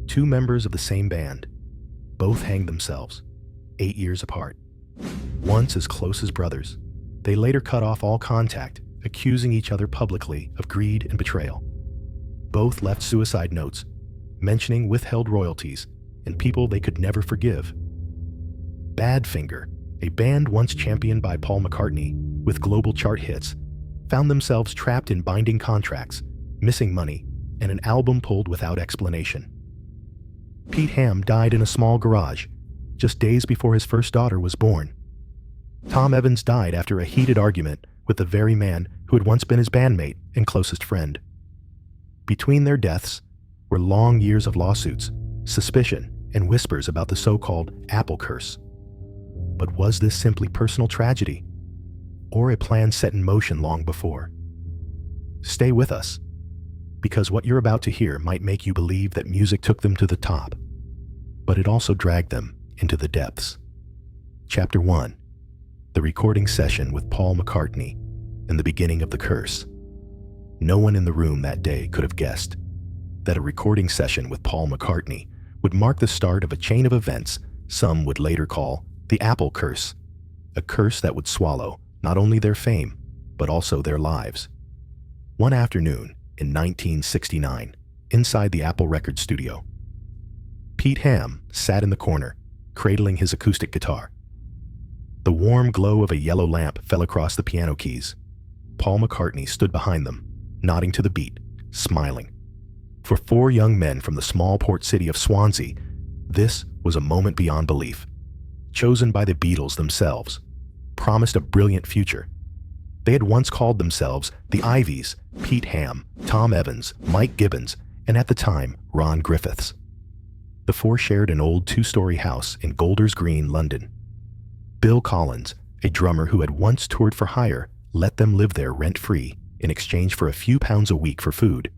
Two members of the same band, both hanged themselves, 8 years apart. Once as close as brothers, they later cut off all contact, accusing each other publicly of greed and betrayal. Both left suicide notes, mentioning withheld royalties and people they could never forgive. Badfinger, a band once championed by Paul McCartney with global chart hits, found themselves trapped in binding contracts, missing money, and an album pulled without explanation. Pete Ham died in a small garage, just days before his first daughter was born. Tom Evans died after a heated argument with the very man who had once been his bandmate and closest friend. Between their deaths were long years of lawsuits, suspicion, and whispers about the so-called Apple curse. But was this simply personal tragedy, or a plan set in motion long before? Stay with us, because what you're about to hear might make you believe that music took them to the top, but it also dragged them into the depths. Chapter 1. The recording session with Paul McCartney and the beginning of the curse. No one in the room that day could have guessed that a recording session with Paul McCartney would mark the start of a chain of events some would later call the Apple curse, a curse that would swallow not only their fame, but also their lives. One afternoon in 1969, inside the Apple Records studio, Pete Ham sat in the corner, cradling his acoustic guitar. The warm glow of a yellow lamp fell across the piano keys. Paul McCartney stood behind them, nodding to the beat, smiling. For 4 young men from the small port city of Swansea, this was a moment beyond belief. Chosen by the Beatles themselves, promised a brilliant future. They had once called themselves the Iveys, Pete Ham, Tom Evans, Mike Gibbons, and at the time, Ron Griffiths. The 4 shared an old 2-story house in Golders Green, London. Bill Collins, a drummer who had once toured for hire, let them live there rent-free in exchange for a few pounds a week for food.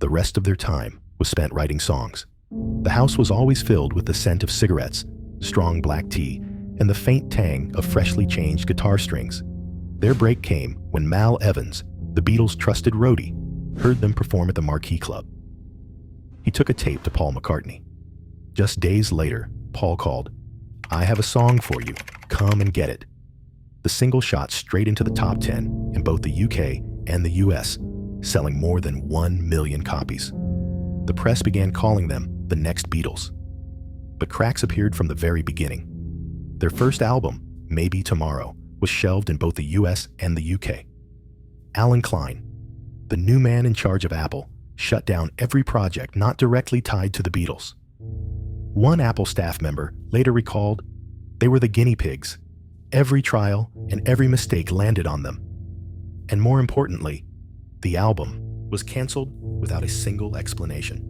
The rest of their time was spent writing songs. The house was always filled with the scent of cigarettes, strong black tea, and the faint tang of freshly changed guitar strings. Their break came when Mal Evans, the Beatles' trusted roadie, heard them perform at the Marquee Club. He took a tape to Paul McCartney. Just days later, Paul called, "I have a song for you. Come and get it." The single shot straight into the top 10 in both the UK and the US, selling more than 1 million copies. The press began calling them the next Beatles. But cracks appeared from the very beginning. Their first album, Maybe Tomorrow, was shelved in both the US and the UK. Alan Klein, the new man in charge of Apple, shut down every project not directly tied to the Beatles. One Apple staff member later recalled, "They were the guinea pigs. Every trial and every mistake landed on them. And more importantly, the album was canceled without a single explanation."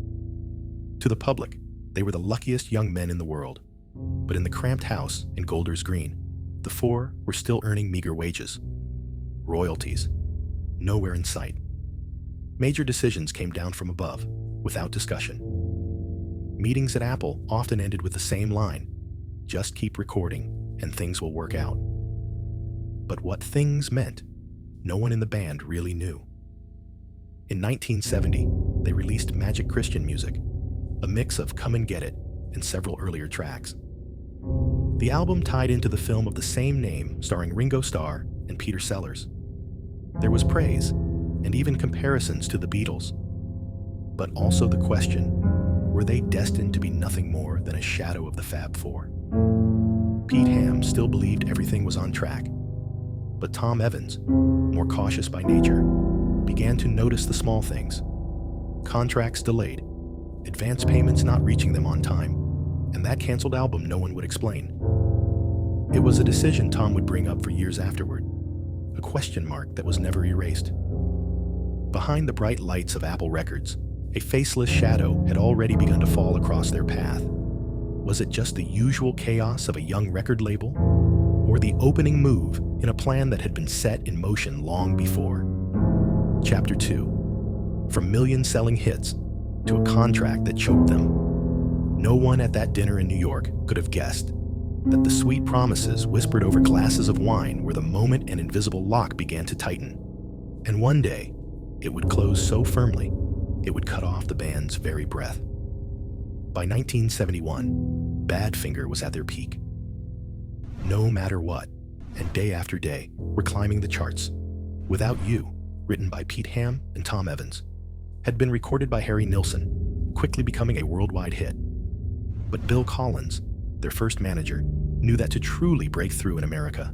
To the public, they were the luckiest young men in the world. But in the cramped house in Golders Green, the 4 were still earning meager wages. Royalties, nowhere in sight. Major decisions came down from above, without discussion. Meetings at Apple often ended with the same line, "Just keep recording, and things will work out." But what things meant, no one in the band really knew. In 1970, they released Magic Christian Music, a mix of Come and Get It and several earlier tracks. The album tied into the film of the same name starring Ringo Starr and Peter Sellers. There was praise, and even comparisons to the Beatles. But also the question, were they destined to be nothing more than a shadow of the Fab Four? Pete Ham still believed everything was on track. But Tom Evans, more cautious by nature, began to notice the small things. Contracts delayed, advance payments not reaching them on time, and that canceled album no one would explain. It was a decision Tom would bring up for years afterward, a question mark that was never erased. Behind the bright lights of Apple Records, a faceless shadow had already begun to fall across their path. Was it just the usual chaos of a young record label, or the opening move in a plan that had been set in motion long before? Chapter 2. From million-selling hits to a contract that choked them. No one at that dinner in New York could have guessed that the sweet promises whispered over glasses of wine were the moment an invisible lock began to tighten. And one day, it would close so firmly, it would cut off the band's very breath. By 1971, Badfinger was at their peak. No Matter What, and Day After Day were climbing the charts. Without You, written by Pete Ham and Tom Evans, had been recorded by Harry Nilsson, quickly becoming a worldwide hit. But Bill Collins, their first manager, knew that to truly break through in America,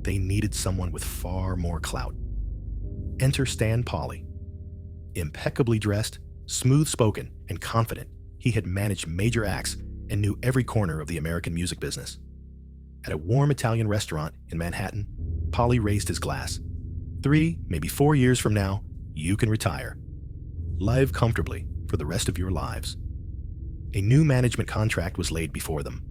they needed someone with far more clout. Enter Stan Polley. Impeccably dressed, smooth-spoken, and confident, he had managed major acts and knew every corner of the American music business. At a warm Italian restaurant in Manhattan, Polley raised his glass. 3, maybe 4 years from now, you can retire. Live comfortably for the rest of your lives. A new management contract was laid before them.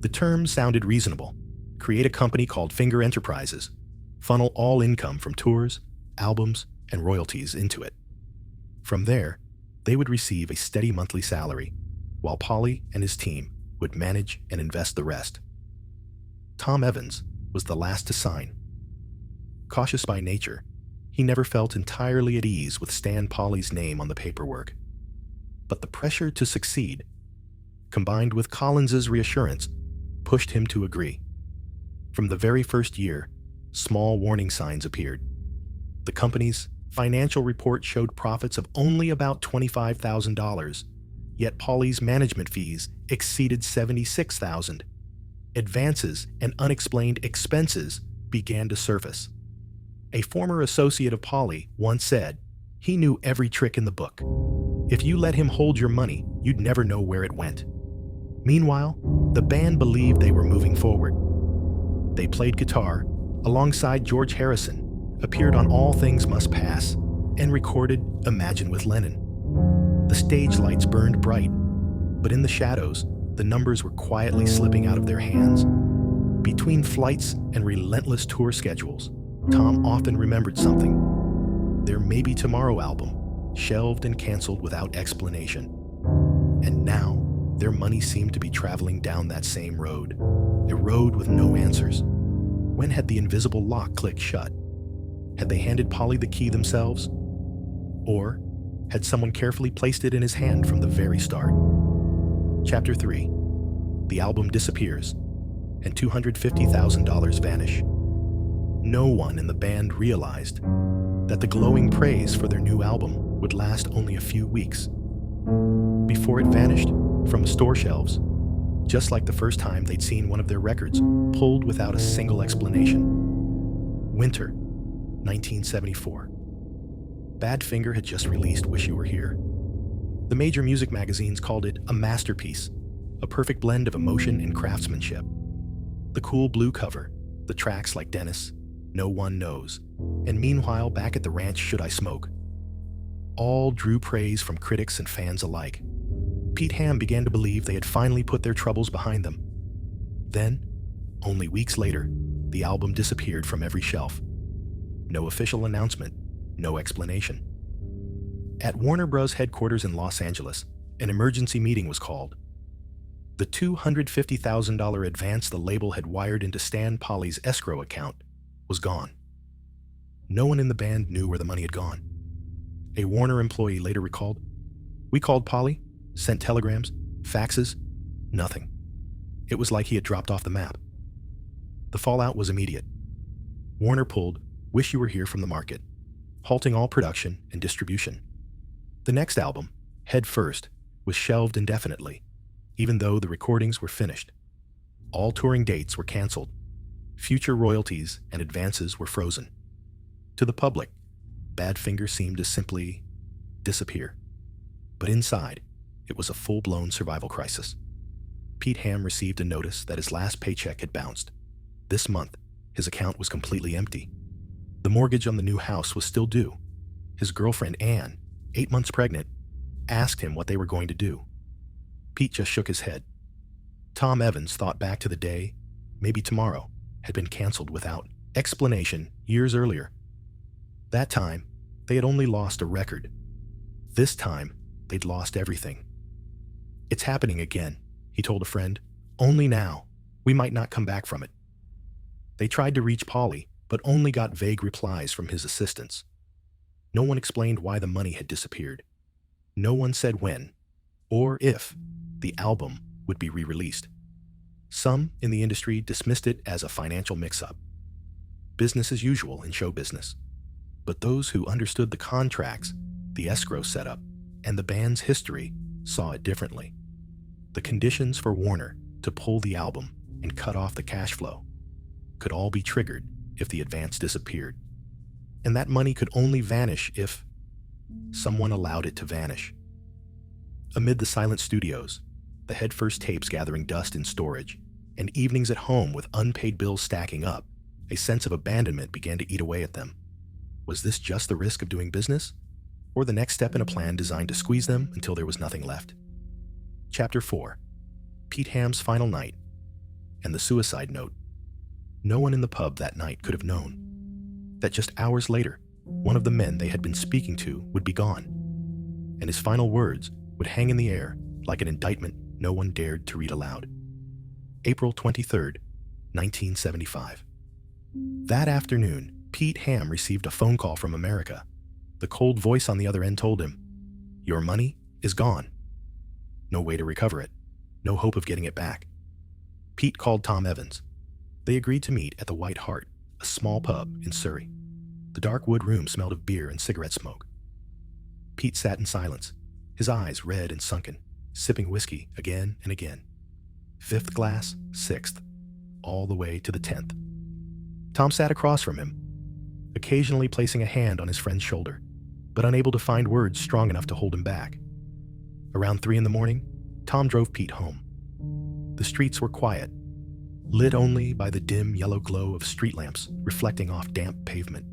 The terms sounded reasonable. Create a company called Finger Enterprises. Funnel all income from tours, albums, and royalties into it. From there, they would receive a steady monthly salary, while Polley and his team would manage and invest the rest. Tom Evans was the last to sign. Cautious by nature, he never felt entirely at ease with Stan Polley's name on the paperwork. But the pressure to succeed, combined with Collins's reassurance, pushed him to agree. From the very first year, small warning signs appeared. The company's financial report showed profits of only about $25,000, yet Polley's management fees exceeded $76,000. Advances and unexplained expenses began to surface. A former associate of Polley once said, he knew every trick in the book. If you let him hold your money, you'd never know where it went. Meanwhile, the band believed they were moving forward. They played guitar alongside George Harrison, appeared on All Things Must Pass, and recorded Imagine with Lennon. The stage lights burned bright, but in the shadows, the numbers were quietly slipping out of their hands. Between flights and relentless tour schedules, Tom often remembered something. Their Maybe Tomorrow album, shelved and canceled without explanation. And now, their money seemed to be traveling down that same road, a road with no answers. When had the invisible lock clicked shut? Had they handed Polley the key themselves? Or had someone carefully placed it in his hand from the very start? Chapter 3. The album disappears, and $250,000 vanish. No one in the band realized that the glowing praise for their new album would last only a few weeks. Before it vanished from store shelves, just like the first time they'd seen one of their records pulled without a single explanation. Winter, 1974. Badfinger had just released Wish You Were Here. The major music magazines called it a masterpiece, a perfect blend of emotion and craftsmanship. The cool blue cover, the tracks like Dennis, No One Knows, and Meanwhile Back at the Ranch Should I Smoke, all drew praise from critics and fans alike. Pete Ham began to believe they had finally put their troubles behind them. Then, only weeks later, the album disappeared from every shelf. No official announcement, no explanation. At Warner Bros. Headquarters in Los Angeles, an emergency meeting was called. The $250,000 advance the label had wired into Stan Polley's escrow account was gone. No one in the band knew where the money had gone. A Warner employee later recalled, "We called Polley, sent telegrams, faxes, nothing. It was like he had dropped off the map." The fallout was immediate. Warner pulled Wish You Were Here from the market, halting all production and distribution. The next album, Head First, was shelved indefinitely, even though the recordings were finished. All touring dates were canceled. Future royalties and advances were frozen. To the public, Badfinger seemed to simply disappear. But inside, it was a full-blown survival crisis. Pete Ham received a notice that his last paycheck had bounced. This month, his account was completely empty. The mortgage on the new house was still due. His girlfriend, Anne, 8 months pregnant, asked him what they were going to do. Pete just shook his head. Tom Evans thought back to the day, Maybe Tomorrow, had been canceled without explanation years earlier. That time, they had only lost a record. This time, they'd lost everything. "It's happening again," he told a friend. "Only now. We might not come back from it." They tried to reach Polley, but only got vague replies from his assistants. No one explained why the money had disappeared. No one said when, or if, the album would be re-released. Some in the industry dismissed it as a financial mix-up. Business as usual in show business. But those who understood the contracts, the escrow setup, and the band's history saw it differently. The conditions for Warner to pull the album and cut off the cash flow could all be triggered if the advance disappeared. And that money could only vanish if someone allowed it to vanish. Amid the silent studios, the headfirst tapes gathering dust in storage, and evenings at home with unpaid bills stacking up, a sense of abandonment began to eat away at them. Was this just the risk of doing business, or the next step in a plan designed to squeeze them until there was nothing left? Chapter 4. Pete Ham's Final Night and the Suicide Note. No one in the pub that night could have known that just hours later, one of the men they had been speaking to would be gone, and his final words would hang in the air like an indictment no one dared to read aloud. April 23rd, 1975. That afternoon, Pete Ham received a phone call from America. The cold voice on the other end told him, "Your money is gone. No way to recover it. No hope of getting it back." Pete called Tom Evans. They agreed to meet at the White Hart, a small pub in Surrey. The dark wood room smelled of beer and cigarette smoke. Pete sat in silence, his eyes red and sunken, sipping whiskey again and again. 5th glass, 6th, all the way to the 10th. Tom sat across from him, occasionally placing a hand on his friend's shoulder, but unable to find words strong enough to hold him back. Around 3 in the morning, Tom drove Pete home. The streets were quiet, lit only by the dim yellow glow of street lamps reflecting off damp pavement.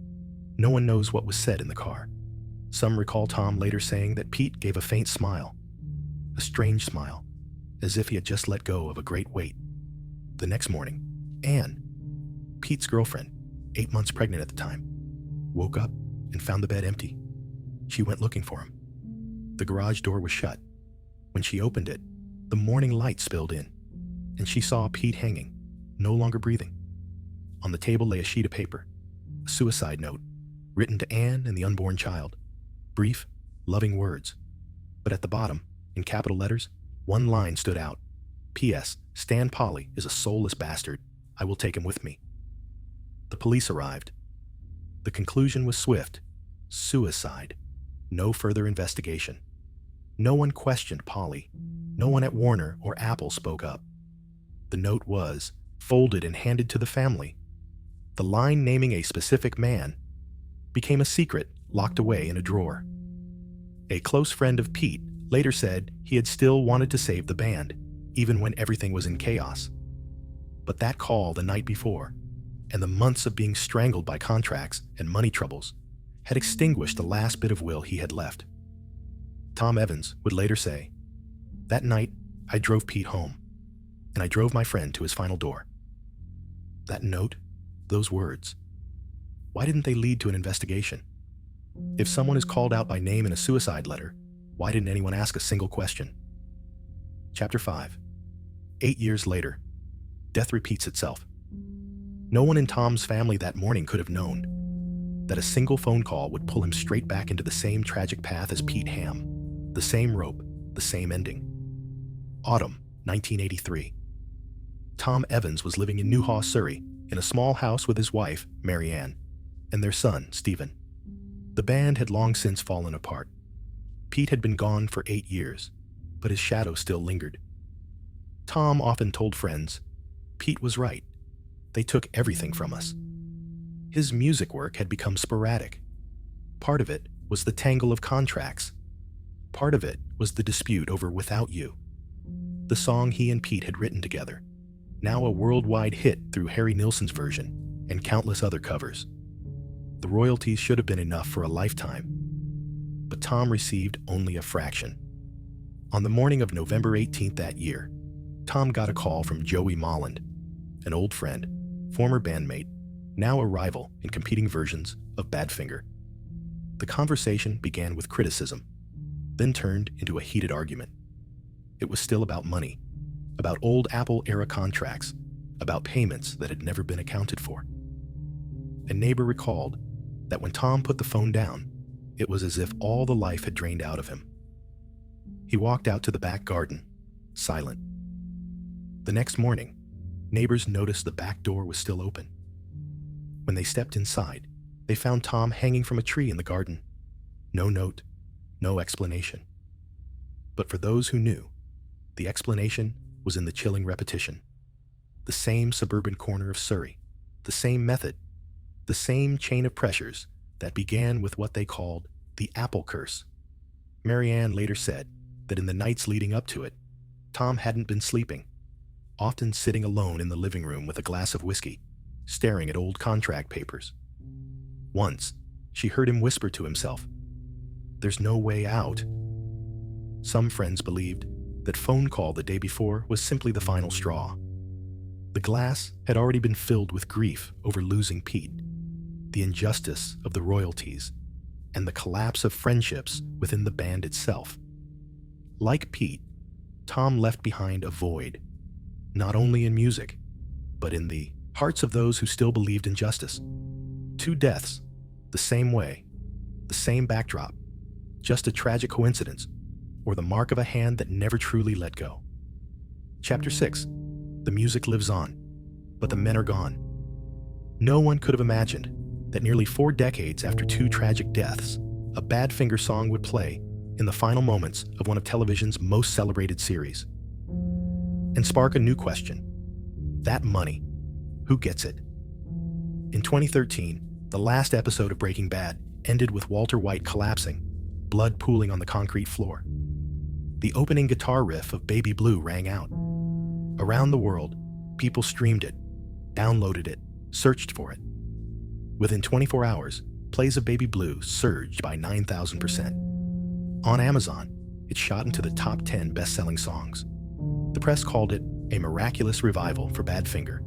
No one knows what was said in the car. Some recall Tom later saying that Pete gave a faint smile, a strange smile, as if he had just let go of a great weight. The next morning, Anne, Pete's girlfriend, 8 months pregnant at the time, woke up and found the bed empty. She went looking for him. The garage door was shut. When she opened it, the morning light spilled in, and she saw Pete hanging, no longer breathing. On the table lay a sheet of paper, a suicide note, written to Anne and the unborn child. Brief, loving words. But at the bottom, in capital letters, one line stood out. P.S. Stan Polley is a soulless bastard. I will take him with me. The police arrived. The conclusion was swift. Suicide. No further investigation. No one questioned Polley. No one at Warner or Apple spoke up. The note was folded and handed to the family. The line naming a specific man became a secret locked away in a drawer. A close friend of Pete later said he had still wanted to save the band, even when everything was in chaos. But that call the night before, and the months of being strangled by contracts and money troubles, had extinguished the last bit of will he had left. Tom Evans would later say, "That night, I drove Pete home, and I drove my friend to his final door." That note, those words, why didn't they lead to an investigation? If someone is called out by name in a suicide letter, why didn't anyone ask a single question? Chapter 5. 8 years later, death repeats itself. No one in Tom's family that morning could have known that a single phone call would pull him straight back into the same tragic path as Pete Ham, the same rope, the same ending. Autumn, 1983. Tom Evans was living in Newhaw, Surrey, in a small house with his wife, Mary Ann, and their son, Stephen. The band had long since fallen apart. Pete had been gone for 8 years, but his shadow still lingered. Tom often told friends, "Pete was right. They took everything from us." His music work had become sporadic. Part of it was the tangle of contracts. Part of it was the dispute over Without You, the song he and Pete had written together, now a worldwide hit through Harry Nilsson's version and countless other covers. The royalties should have been enough for a lifetime, but Tom received only a fraction. On the morning of November 18th that year, Tom got a call from Joey Molland, an old friend, former bandmate, now a rival in competing versions of Badfinger. The conversation began with criticism, then turned into a heated argument. It was still about money, about old Apple-era contracts, about payments that had never been accounted for. A neighbor recalled that when Tom put the phone down, it was as if all the life had drained out of him. He walked out to the back garden, silent. The next morning, neighbors noticed the back door was still open. When they stepped inside, they found Tom hanging from a tree in the garden. No note, no explanation. But for those who knew, the explanation was in the chilling repetition. The same suburban corner of Surrey, the same method, the same chain of pressures that began with what they called the Apple curse. Marianne later said that in the nights leading up to it, Tom hadn't been sleeping, often sitting alone in the living room with a glass of whiskey, staring at old contract papers. Once, she heard him whisper to himself, "There's no way out." Some friends believed that phone call the day before was simply the final straw. The glass had already been filled with grief over losing Pete, the injustice of the royalties, and the collapse of friendships within the band itself. Like Pete, Tom left behind a void, not only in music, but in the hearts of those who still believed in justice. 2 deaths, the same way, the same backdrop, just a tragic coincidence, or the mark of a hand that never truly let go. Chapter 6. The music lives on, but the men are gone. No one could have imagined that nearly 4 decades after 2 tragic deaths, a Badfinger song would play in the final moments of one of television's most celebrated series. And spark a new question. That money, who gets it? In 2013, the last episode of Breaking Bad ended with Walter White collapsing, blood pooling on the concrete floor. The opening guitar riff of Baby Blue rang out. Around the world, people streamed it, downloaded it, searched for it. Within 24 hours, plays of Baby Blue surged by 9,000%. On Amazon, it shot into the top 10 best-selling songs. The press called it a miraculous revival for Badfinger,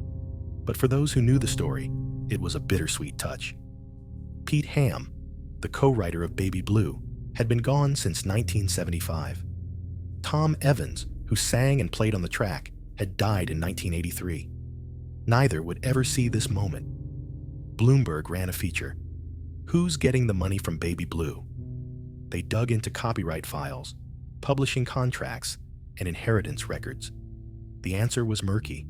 but for those who knew the story, it was a bittersweet touch. Pete Ham, the co-writer of Baby Blue, had been gone since 1975. Tom Evans, who sang and played on the track, had died in 1983. Neither would ever see this moment. Bloomberg ran a feature. Who's getting the money from Baby Blue? They dug into copyright files, publishing contracts, and inheritance records. The answer was murky.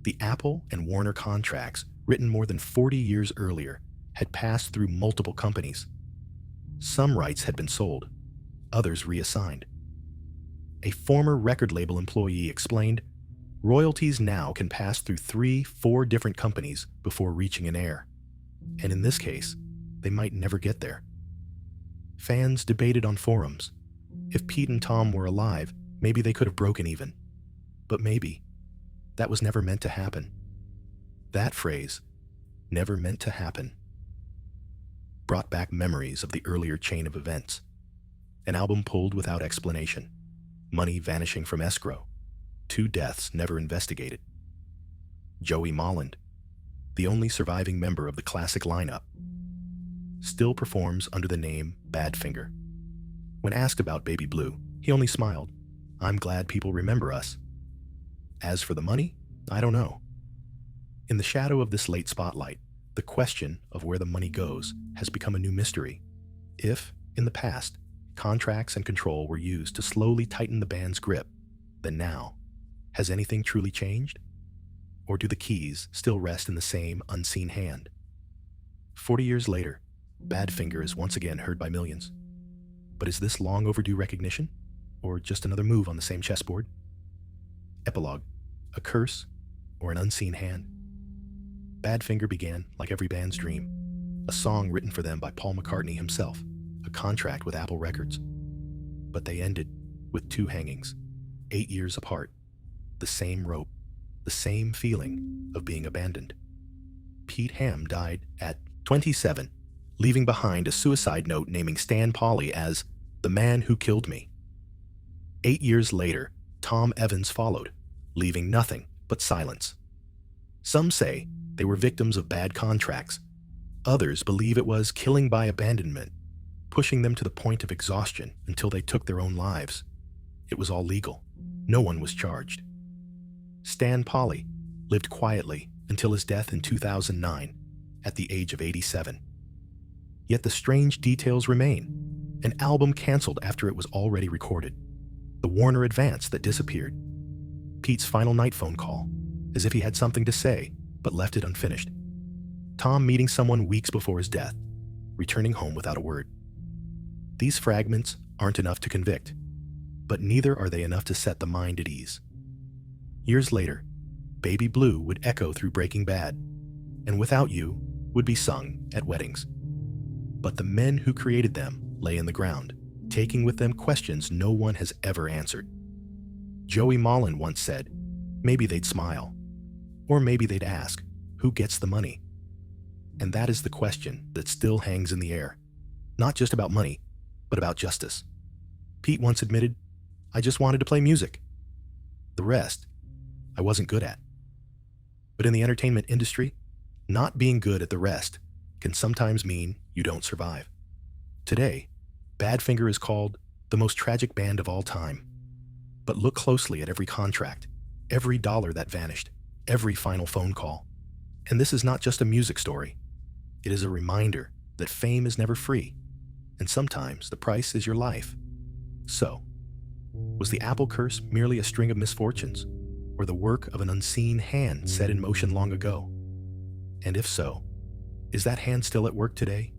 The Apple and Warner contracts, written more than 40 years earlier, had passed through multiple companies. Some rights had been sold, others reassigned. A former record label employee explained, royalties now can pass through 3-4 different companies before reaching an heir. And in this case, they might never get there. Fans debated on forums. If Pete and Tom were alive, maybe they could have broken even. But maybe that was never meant to happen. That phrase, never meant to happen, brought back memories of the earlier chain of events. An album pulled without explanation, money vanishing from escrow, 2 deaths never investigated. Joey Molland, the only surviving member of the classic lineup, still performs under the name Badfinger. When asked about Baby Blue, he only smiled. "I'm glad people remember us. As for the money, I don't know." In the shadow of this late spotlight, the question of where the money goes has become a new mystery. If, in the past, contracts and control were used to slowly tighten the band's grip, then now, has anything truly changed? Or do the keys still rest in the same unseen hand? 40 years later, Badfinger is once again heard by millions. But is this long overdue recognition? Or just another move on the same chessboard? Epilogue, a curse, or an unseen hand? Badfinger began like every band's dream, a song written for them by Paul McCartney himself, a contract with Apple Records. But they ended with 2 hangings, 8 years apart, the same rope, the same feeling of being abandoned. Pete Ham died at 27, leaving behind a suicide note naming Stan Polley as the man who killed me. 8 years later, Tom Evans followed, leaving nothing but silence. Some say they were victims of bad contracts. Others believe it was killing by abandonment, pushing them to the point of exhaustion until they took their own lives. It was all legal. No one was charged. Stan Polley lived quietly until his death in 2009, at the age of 87. Yet the strange details remain. An album canceled after it was already recorded. The Warner advance that disappeared. Pete's final night phone call, as if he had something to say, but left it unfinished. Tom meeting someone weeks before his death, returning home without a word. These fragments aren't enough to convict, but neither are they enough to set the mind at ease. Years later, Baby Blue would echo through Breaking Bad, and Without You would be sung at weddings. But the men who created them lay in the ground, taking with them questions no one has ever answered. Joey Molland once said, maybe they'd smile, or maybe they'd ask, who gets the money? And that is the question that still hangs in the air, not just about money, but about justice. Pete once admitted, I just wanted to play music. The rest, I wasn't good at. But in the entertainment industry, not being good at the rest can sometimes mean you don't survive. Today, Badfinger is called the most tragic band of all time. But look closely at every contract, every dollar that vanished, every final phone call. And this is not just a music story. It is a reminder that fame is never free, and sometimes the price is your life. So, was the Apple curse merely a string of misfortunes, or the work of an unseen hand set in motion long ago? And if so, is that hand still at work today,